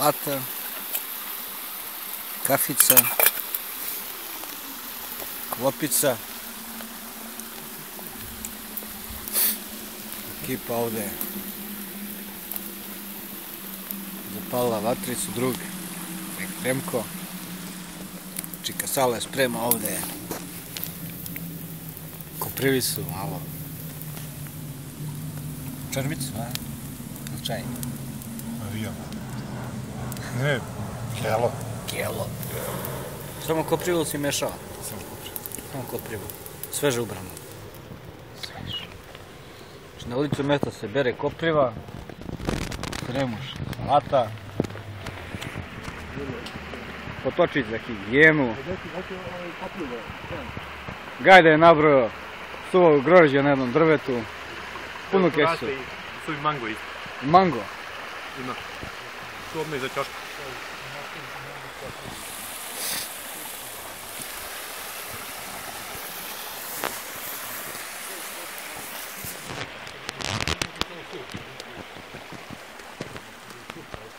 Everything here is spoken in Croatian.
salata, kafica, klopica. Ekipa ovdje zapala vatricu, drug Remko. Čika Sale sprema ovdje koprivicu, malo črvicu, a? Čaj? Avijan. Ne, kjelo. Kjelo. Samo koprivu si mešao? Samo koprivu. Sveže ubrano. Na licu mjesta se bere kopriva, kremuš salata, potočić za higijenu. Gajda je nabrojao suvog grožđa na jednom drvetu, punu kesu. Tu i mango isto. Mango? Ima. Tu odmah za čašku.